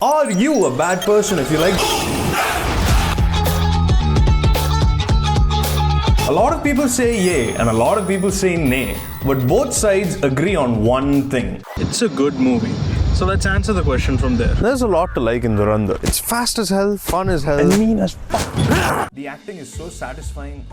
Are you a bad person if you like? A lot of people say yay and a lot of people say nay, but both sides agree on one thing. It's a good movie. So let's answer the question from there. There's a lot to like in Dhurandhar. It's fast as hell, fun as hell, and mean as fuck. The acting is so satisfying.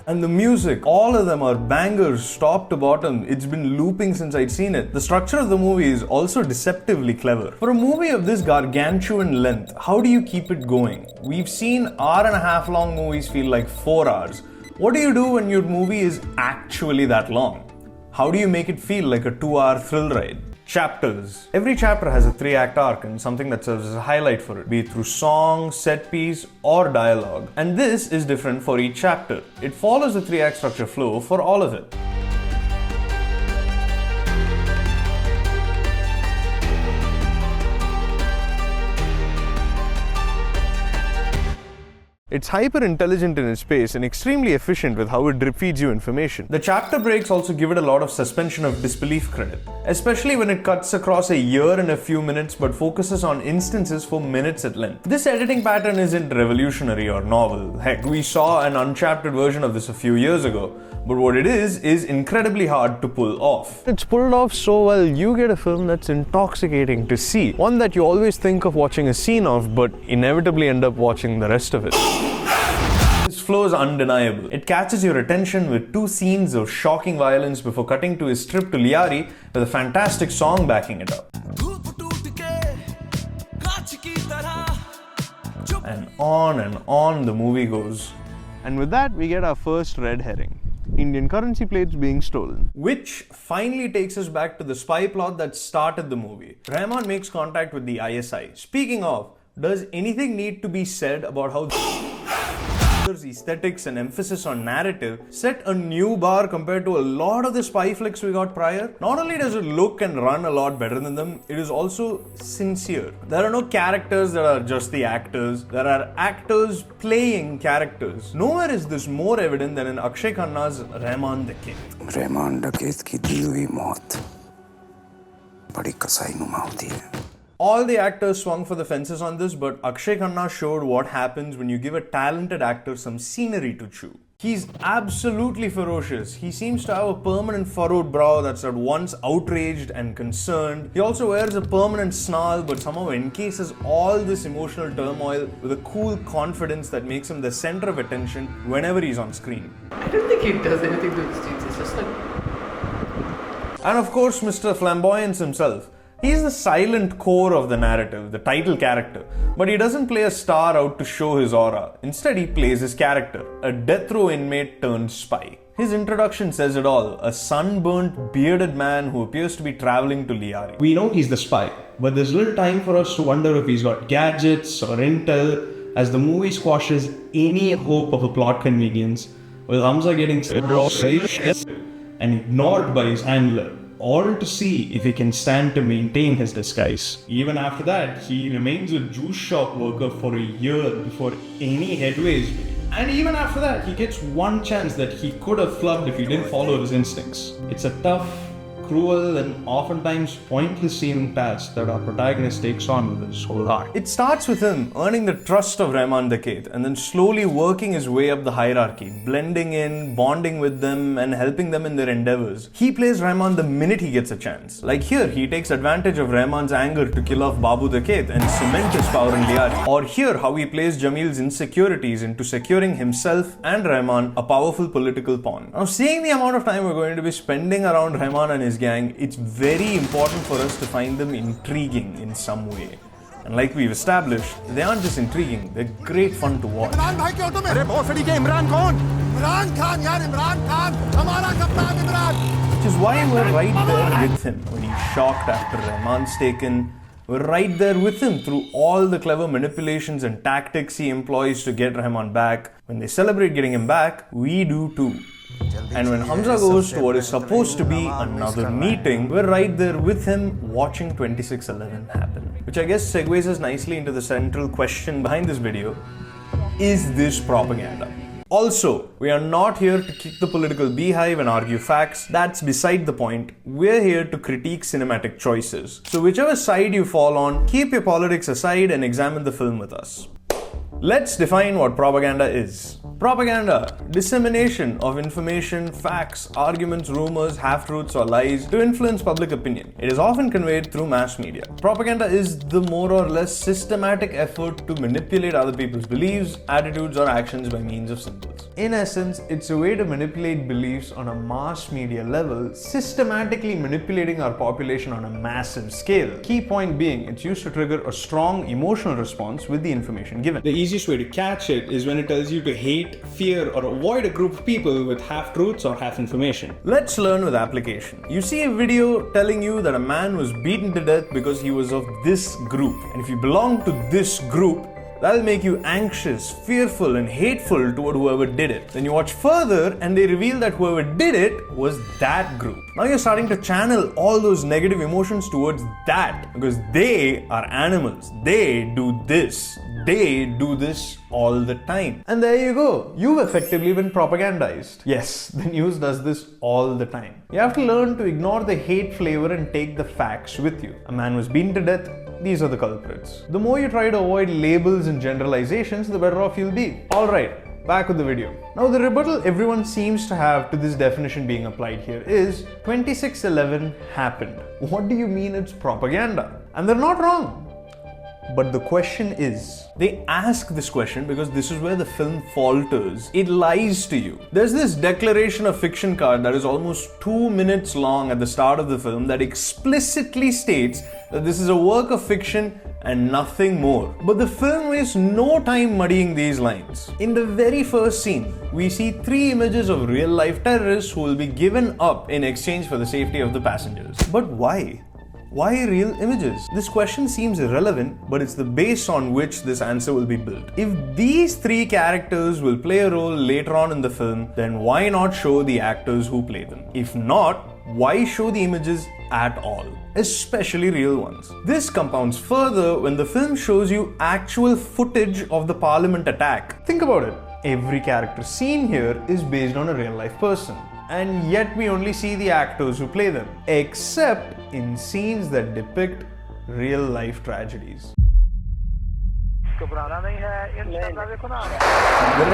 And the music, all of them are bangers, top to bottom. It's been looping since I'd seen it. The structure of the movie is also deceptively clever. For a movie of this gargantuan length, how do you keep it going? We've seen hour-and-a-half long movies feel like 4 hours. What do you do when your movie is actually that long? How do you make it feel like a 2-hour thrill ride? Chapters. Every chapter has a 3-act arc and something that serves as a highlight for it, be it through song, set piece, or dialogue. And this is different for each chapter. It follows the 3-act structure flow for all of it. It's hyper-intelligent in its pace and extremely efficient with how it drip-feeds you information. The chapter breaks also give it a lot of suspension of disbelief credit, especially when it cuts across a year in a few minutes but focuses on instances for minutes at length. This editing pattern isn't revolutionary or novel. Heck, we saw an unchaptered version of this a few years ago. But what it is incredibly hard to pull off. It's pulled off so well, you get a film that's intoxicating to see. One that you always think of watching a scene of, but inevitably end up watching the rest of it. This flow is undeniable. It catches your attention with 2 scenes of shocking violence before cutting to his trip to Liari with a fantastic song backing it up. And on the movie goes. And with that, we get our first red herring. Indian currency plates being stolen. Which finally takes us back to the spy plot that started the movie. Rahman makes contact with the ISI. Speaking of, does anything need to be said about how aesthetics and emphasis on narrative set a new bar compared to a lot of the spy flicks we got prior? Not only does it look and run a lot better than them, it is also sincere. There are no characters that are just the actors. There are actors playing characters. Nowhere is this more evident than in Akshay Khanna's Rahman the King. Rahman डकैत की दी हुई मौत बड़ी कसाईनुमा होती है. All the actors swung for the fences on this, but Akshay Khanna showed what happens when you give a talented actor some scenery to chew. He's absolutely ferocious. He seems to have a permanent furrowed brow that's at once outraged and concerned. He also wears a permanent snarl, but somehow encases all this emotional turmoil with a cool confidence that makes him the center of attention whenever he's on screen. I don't think he does anything to the streets. It's just like... And of course, Mr. Flamboyance himself. He's the silent core of the narrative, the title character, but he doesn't play a star out to show his aura. Instead, he plays his character, a death row inmate turned spy. His introduction says it all, a sunburnt, bearded man who appears to be traveling to Liari. We know he's the spy, but there's little time for us to wonder if he's got gadgets or intel, as the movie squashes any hope of a plot convenience, with Hamza getting and ignored by his handler, all to see if he can stand to maintain his disguise. Even after that, he remains a juice shop worker for a year before any headway is made. And even after that, he gets one chance that he could have flubbed if he didn't follow his instincts. It's a tough, cruel, and oftentimes pointless seeming task that our protagonist takes on with his whole heart. It starts with him earning the trust of Rahman the King and then slowly working his way up the hierarchy, blending in, bonding with them, and helping them in their endeavors. He plays Rahman the minute he gets a chance. Like here, he takes advantage of Rahman's anger to kill off Babu the King and cement his power in Liari. Or here, how he plays Jamil's insecurities into securing himself and Rahman a powerful political pawn. Now, seeing the amount of time we're going to be spending around Rahman and his gang, it's very important for us to find them intriguing in some way. And like we've established, they aren't just intriguing, they're great fun to watch. Which is why we're right there with him when he's shocked after Rahman's taken. We're right there with him through all the clever manipulations and tactics he employs to get Rahman back. When they celebrate getting him back, we do too. And when Hamza goes to what is supposed to be another meeting, we're right there with him watching 2611 happen. Which I guess segues us nicely into the central question behind this video. Is this propaganda? Also, we are not here to kick the political beehive and argue facts. That's beside the point. We're here to critique cinematic choices. So whichever side you fall on, keep your politics aside and examine the film with us. Let's define what propaganda is. Propaganda, dissemination of information, facts, arguments, rumors, half-truths or lies to influence public opinion. It is often conveyed through mass media. Propaganda is the more or less systematic effort to manipulate other people's beliefs, attitudes or actions by means of symbols. In essence, it's a way to manipulate beliefs on a mass media level, systematically manipulating our population on a massive scale. Key point being, it's used to trigger a strong emotional response with the information given. The easiest way to catch it is when it tells you to hate, fear, or avoid a group of people with half-truths or half-information. Let's learn with application. You see a video telling you that a man was beaten to death because he was of this group. And if you belong to this group, that'll make you anxious, fearful, and hateful toward whoever did it. Then you watch further and they reveal that whoever did it was that group. Now you're starting to channel all those negative emotions towards that because they are animals. They do this. They do this all the time. And there you go. You've effectively been propagandized. Yes, the news does this all the time. You have to learn to ignore the hate flavor and take the facts with you. A man was beaten to death. These are the culprits. The more you try to avoid labels and generalizations, the better off you'll be. Alright, back with the video. Now the rebuttal everyone seems to have to this definition being applied here is 26/11 happened. What do you mean it's propaganda? And they're not wrong. But the question is, they ask this question because this is where the film falters. It lies to you. There's this declaration of fiction card that is almost 2 minutes long at the start of the film that explicitly states that this is a work of fiction and nothing more. But the film wastes no time muddying these lines. In the very first scene, we see 3 images of real-life terrorists who will be given up in exchange for the safety of the passengers. But why? Why real images? This question seems irrelevant, but it's the base on which this answer will be built. If these 3 characters will play a role later on in the film, then why not show the actors who play them? If not, why show the images at all? Especially real ones. This compounds further when the film shows you actual footage of the parliament attack. Think about it. Every character seen here is based on a real life person. And yet we only see the actors who play them, except in scenes that depict real life tragedies. The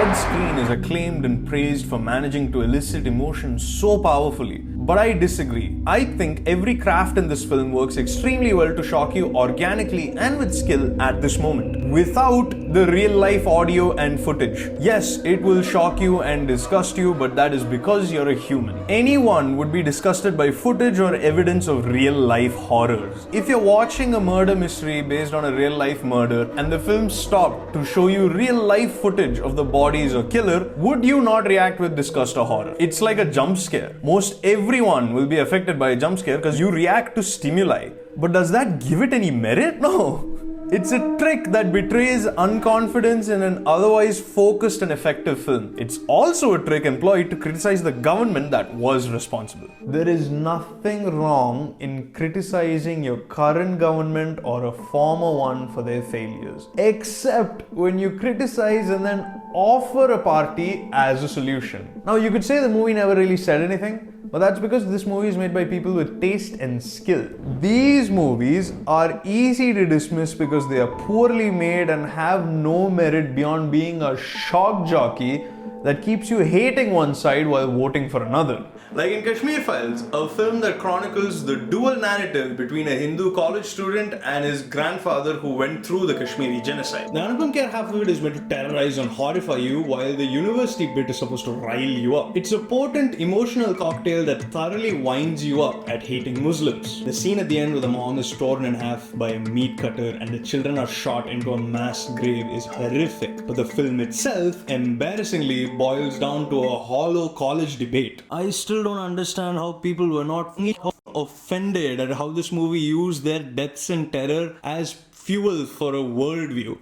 red screen is acclaimed and praised for managing to elicit emotion so powerfully. But I disagree. I think every craft in this film works extremely well to shock you organically and with skill at this moment, without the real life audio and footage. Yes, it will shock you and disgust you, but that is because you're a human. Anyone would be disgusted by footage or evidence of real life horrors. If you're watching a murder mystery based on a real life murder and the film stopped to show you real life footage of the bodies or killer, would you not react with disgust or horror? It's like a jump scare. Most everyone will be affected by a jump scare because you react to stimuli. But does that give it any merit? No. It's a trick that betrays unconfidence in an otherwise focused and effective film. It's also a trick employed to criticize the government that was responsible. There is nothing wrong in criticizing your current government or a former one for their failures, except when you criticize and then offer a party as a solution. Now you could say the movie never really said anything, but that's because this movie is made by people with taste and skill. These movies are easy to dismiss because they are poorly made and have no merit beyond being a shock jockey that keeps you hating one side while voting for another. Like in Kashmir Files, a film that chronicles the dual narrative between a Hindu college student and his grandfather who went through the Kashmiri genocide. The Anupam Kher half of it is meant to terrorize and horrify you, while the university bit is supposed to rile you up. It's a potent emotional cocktail that thoroughly winds you up at hating Muslims. The scene at the end where the mom is torn in half by a meat cutter and the children are shot into a mass grave is horrific, but the film itself embarrassingly boils down to a hollow college debate. I still don't understand how people were not offended at how this movie used their deaths and terror as fuel for a worldview.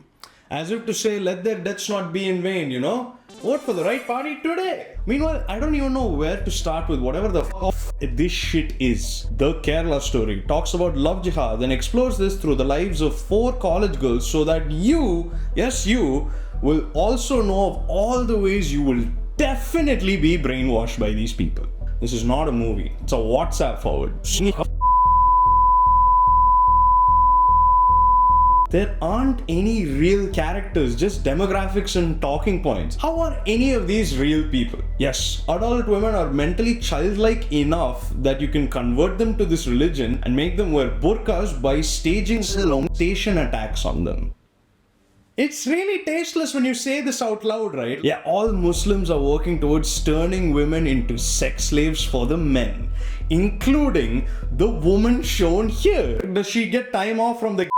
As if to say, let their deaths not be in vain, you know? Vote for the right party today. Meanwhile, I don't even know where to start with whatever the this shit is. The Kerala Story talks about love jihad and explores this through the lives of 4 college girls so that you, yes you, will also know of all the ways you will definitely be brainwashed by these people. This is not a movie, it's a WhatsApp forward. There aren't any real characters, just demographics and talking points. How are any of these real people? Yes, adult women are mentally childlike enough that you can convert them to this religion and make them wear burqas by staging station attacks on them. It's really tasteless when you say this out loud, right? Yeah, all Muslims are working towards turning women into sex slaves for the men, including the woman shown here. Does she get time off from the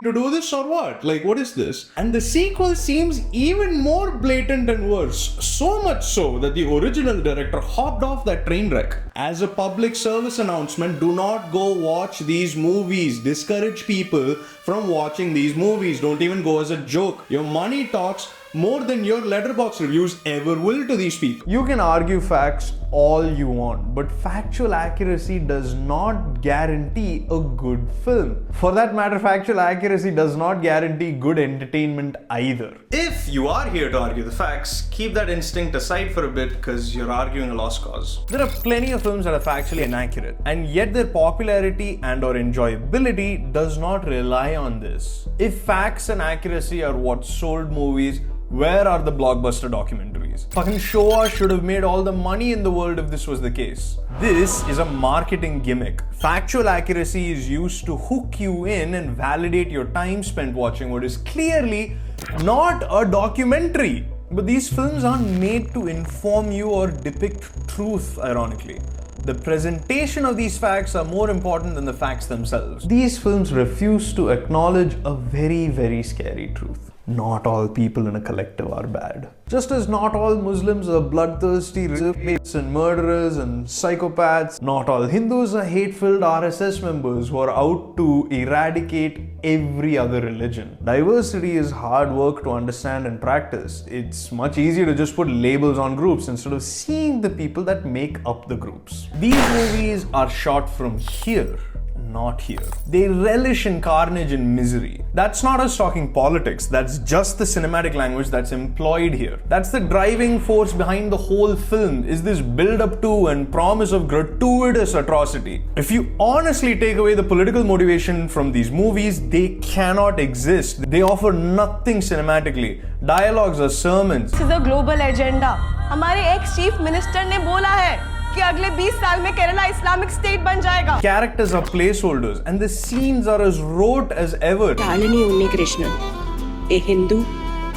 to do this or what? Like, what is this? And the sequel seems even more blatant and worse. So much so that the original director hopped off that train wreck. As a public service announcement, do not go watch these movies. Discourage people from watching these movies. Don't even go as a joke. Your money talks more than your letterbox reviews ever will to these people. You can argue facts all you want, but factual accuracy does not guarantee a good film. For that matter, factual accuracy does not guarantee good entertainment either. If you are here to argue the facts, keep that instinct aside for a bit because you're arguing a lost cause. There are plenty of films that are factually inaccurate, and yet their popularity and or enjoyability does not rely on this. If facts and accuracy are what sold movies, where are the blockbuster documentaries? Fucking Showa should have made all the money in the world if this was the case. This is a marketing gimmick. Factual accuracy is used to hook you in and validate your time spent watching what is clearly not a documentary. But these films aren't made to inform you or depict truth, ironically. The presentation of these facts are more important than the facts themselves. These films refuse to acknowledge a very, very scary truth. Not all people in a collective are bad. Just as not all Muslims are bloodthirsty rapists and murderers and psychopaths, not all Hindus are hate-filled RSS members who are out to eradicate every other religion. Diversity is hard work to understand and practice. It's much easier to just put labels on groups instead of seeing the people that make up the groups. These movies are shot from here, not here. They relish in carnage and misery. That's not us talking politics, that's just the cinematic language that's employed here. That's the driving force behind the whole film, is this build up to and promise of gratuitous atrocity. If you honestly take away the political motivation from these movies, they cannot exist. They offer nothing cinematically. Dialogues are sermons. This is a global agenda. हमारे ex chief minister ने बोला है कि अगले 20 साल में Kerala Islamic state बन जाएगा. Characters are placeholders and the scenes are as rote as ever. Shalini Unnikrishnan, a Hindu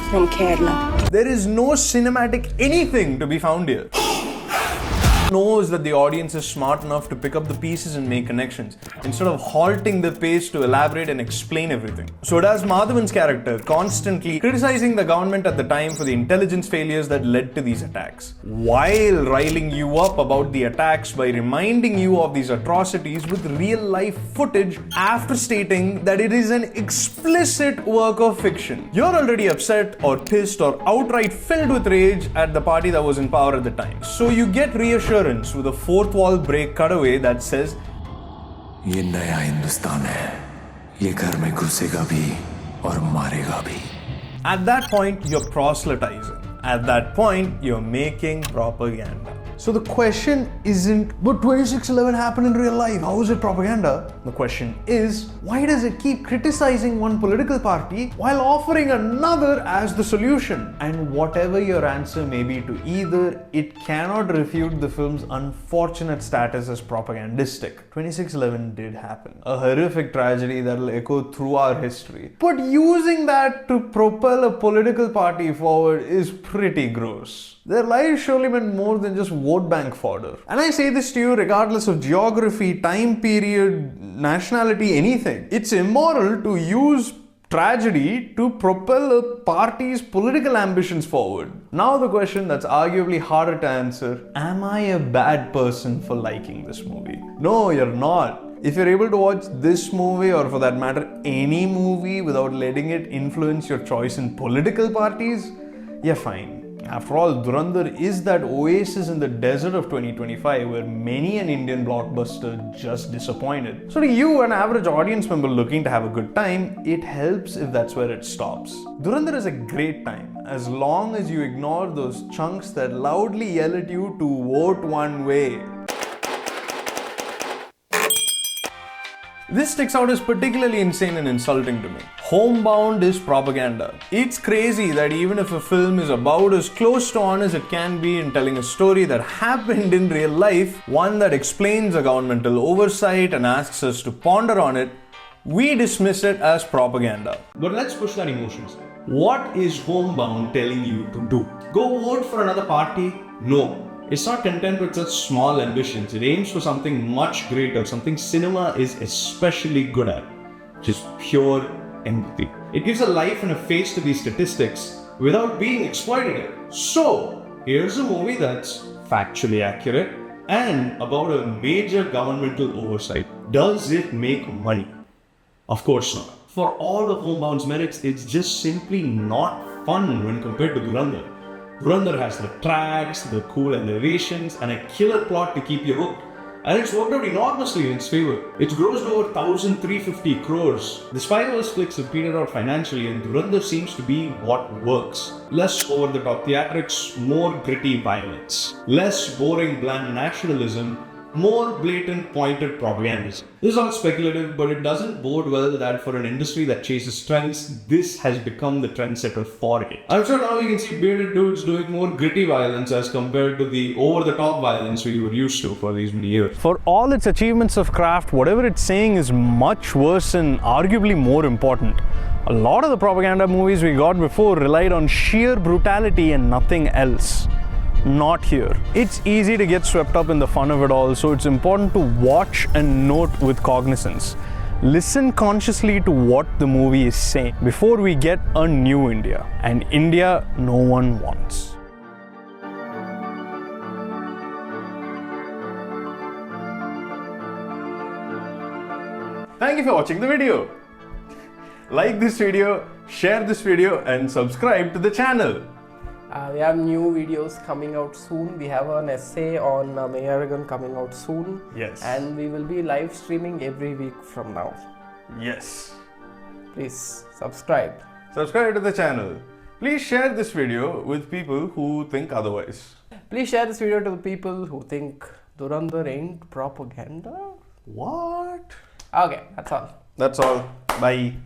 from Kerala. There is no cinematic anything to be found here. Knows that the audience is smart enough to pick up the pieces and make connections instead of halting the pace to elaborate and explain everything. So does Madhavan's character, constantly criticizing the government at the time for the intelligence failures that led to these attacks, while riling you up about the attacks by reminding you of these atrocities with real life footage after stating that it is an explicit work of fiction. You're already upset or pissed or outright filled with rage at the party that was in power at the time. So you get reassured with a fourth wall break cutaway that says, ये नया हिंदुस्तान है, ये घर में घुसेगा भी और मारेगा भी. At that point, you're proselytizing. At that point, you're making propaganda. So the question isn't, but 26/11 happened in real life, how is it propaganda? The question is, why does it keep criticizing one political party while offering another as the solution? And whatever your answer may be to either, it cannot refute the film's unfortunate status as propagandistic. 26/11 did happen. A horrific tragedy that will echo through our history. But using that to propel a political party forward is pretty gross. Their lives surely meant more than just vote bank fodder. And I say this to you regardless of geography, time period, nationality, anything. It's immoral to use tragedy to propel a party's political ambitions forward. Now the question that's arguably harder to answer, am I a bad person for liking this movie? No, you're not. If you're able to watch this movie, or for that matter any movie, without letting it influence your choice in political parties, you're fine. After all, Dhurandhar is that oasis in the desert of 2025 where many an Indian blockbuster just disappointed. So to you, an average audience member looking to have a good time, it helps if that's where it stops. Dhurandhar is a great time, as long as you ignore those chunks that loudly yell at you to vote one way. This sticks out as particularly insane and insulting to me. Homebound is propaganda. It's crazy that even if a film is about as close to on as it can be in telling a story that happened in real life, one that explains a governmental oversight and asks us to ponder on it, we dismiss it as propaganda. But let's push that emotions. What is Homebound telling you to do? Go vote for another party? No. It's not content with such small ambitions. It aims for something much greater, something cinema is especially good at, which is pure empathy. It gives a life and a face to these statistics without being exploitative. So, here's a movie that's factually accurate and about a major governmental oversight. Does it make money? Of course not. For all of Homebound's merits, it's just simply not fun when compared to Dhurandhar. Dhurandhar has the tracks, the cool elevations, and a killer plot to keep you hooked. And it's worked out enormously in its favor. It's grossed over 1,350 crores. The Spy-Verse flicks have petered out financially, and Dhurandhar seems to be what works. Less over-the-top theatrics, more gritty violence. Less boring bland nationalism, more blatant pointed propagandism. This is all speculative, but it doesn't bode well that for an industry that chases trends, this has become the trendsetter for it. I'm sure now we can see bearded dudes doing more gritty violence as compared to the over-the-top violence we were used to for these many years. For all its achievements of craft, whatever it's saying is much worse and arguably more important. A lot of the propaganda movies we got before relied on sheer brutality and nothing else. Not here. It's easy to get swept up in the fun of it all, so it's important to watch and note with cognizance. Listen consciously to what the movie is saying before we get a new India, an India no one wants. Thank you for watching the video. Like this video, share this video, and subscribe to the channel. We have new videos coming out soon. We have an essay on Mayaragan coming out soon. Yes. And we will be live streaming every week from now. Yes. Please subscribe. Subscribe to the channel. Please share this video with people who think otherwise. Please share this video to the people who think Dhurandhar ain't propaganda. What? Okay, that's all. That's all. Bye.